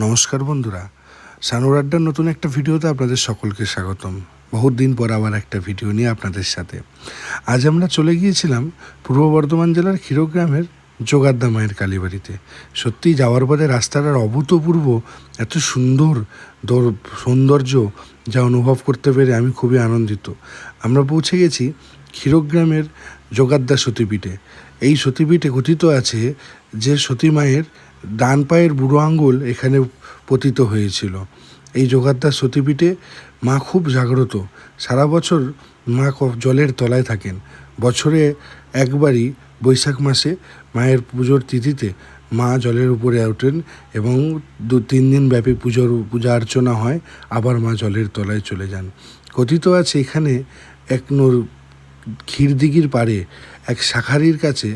নমস্কার বন্ধুরা, সানুর আড্ডার নতুন একটা ভিডিওতে আপনাদের সকলকে স্বাগতম। বহুত দিন পর আবার একটা ভিডিও নিয়ে আপনাদের সাথে। আজ আমরা চলে গিয়েছিলাম পূর্ব বর্ধমান জেলার ক্ষীরগ্রামের যোগাদ্দা মায়ের কালীবাড়িতে। সত্যি যাওয়ার পথে রাস্তাটার অভূতপূর্ব এত সুন্দর সৌন্দর্য যা অনুভব করতে পেরে আমি খুবই আনন্দিত। আমরা পৌঁছে গেছি ক্ষীরগ্রামের যোগাদ্দা সতীপীঠে। এই সতীপীঠে কথিত আছে যে সতী মায়ের ডান পায়ের বুড়ো আঙ্গুল এখানে পতিত হয়েছিল। এই যোগাদ্দা সতীপীঠে মা খুব জাগ্রত। সারা বছর মা জলের তলায় থাকেন। বছরে একবারই বৈশাখ মাসে মায়ের পুজোর তিথিতে মা জলের উপরে ওঠেন এবং 2-3 দিন ব্যাপী পূজা অর্চনা হয়, আবার মা জলের তলায় চলে যান। কথিত আছে এখানে এক ক্ষীরদিঘির পাড়ে এক শাঁখারির কাছে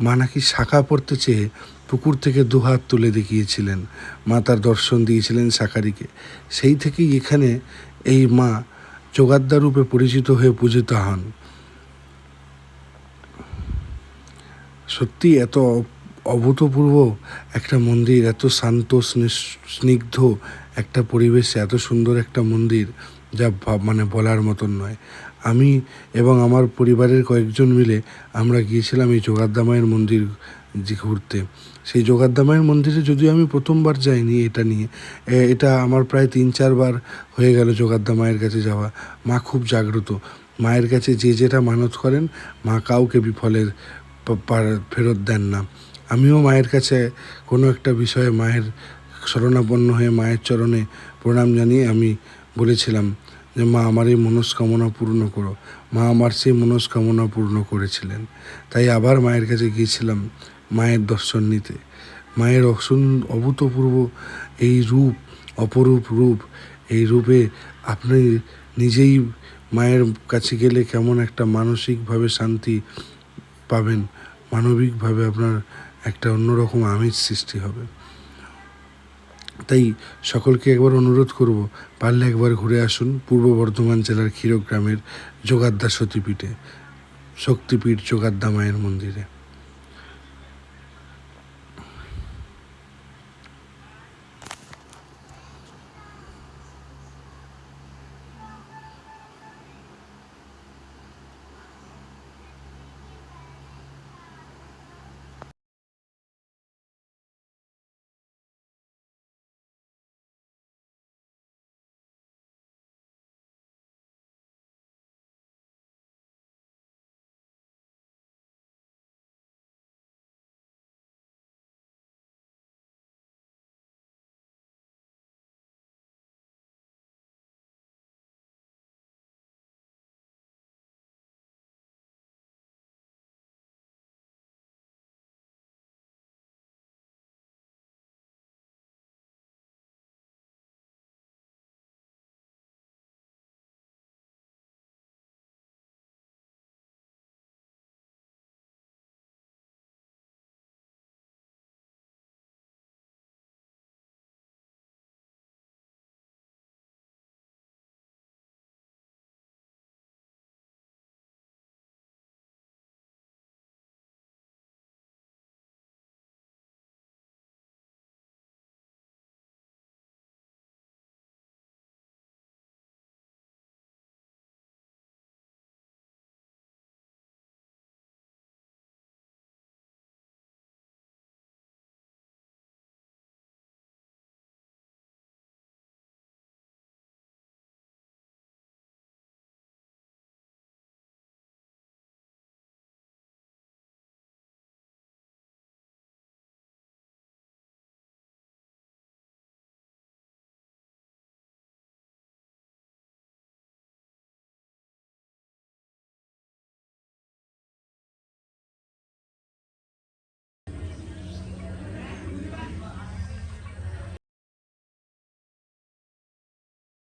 মা নাকি শাঁখা পড়তে চেয়ে পুকুর থেকে দুহাত তুলে দেখিয়েছিলেন। মা তার দর্শন দিয়েছিলেন শাঁখারিকে। সেই থেকেই এখানে এই মা যোগাদ্দা রূপে পরিচিত হয়ে পূজিত হন। সত্যি এত অভূতপূর্ব একটা মন্দির, এত শান্ত স্নিগ্ধ একটা পরিবেশে এত সুন্দর একটা মন্দির যা বলার মতন নয়। আমি এবং আমার পরিবারের কয়েকজন মিলে আমরা গিয়েছিলাম এই যোগাদ্দা মায়ের মন্দির ঘুরতে। সেই যোগাদ্দা মায়ের মন্দিরে যদিও আমি প্রথমবার যাইনি এটা আমার প্রায় 3-4 বার হয়ে গেল যোগাদ্দা মায়ের কাছে যাওয়া। মা খুব জাগ্রত। মায়ের কাছে যে যেটা মানত করেন মা কাউকে বিফলের ফেরত দেন না। আমিও মায়ের কাছে কোনো একটা বিষয়ে মায়ের শরণাপন্ন হয়ে মায়ের চরণে প্রণাম জানিয়ে আমি বলেছিলাম যে মা আমার এই মনস্কামনা পূর্ণ করো। মা আমার সেই মনস্কামনা পূর্ণ করেছিলেন। তাই আবার মায়ের কাছে গিয়েছিলাম মায়ের দর্শন নিতে। মায়ের অভূতপূর্ব এই রূপ, অপরূপ রূপ, এই রূপে আপনি নিজেই মায়ের কাছে গেলে কেমন একটা মানসিকভাবে শান্তি পাবেন, মানবিকভাবে আপনার একটা অন্যরকম আমেজ সৃষ্টি হবে। তাই সকলকে একবার অনুরোধ করব, পারলে একবার ঘুরে আসুন পূর্ব বর্ধমান জেলার ক্ষীরগ্রামের যোগাদ্দা সতীপীঠে, শক্তিপীঠ যোগাদ্দা মায়ের মন্দিরে।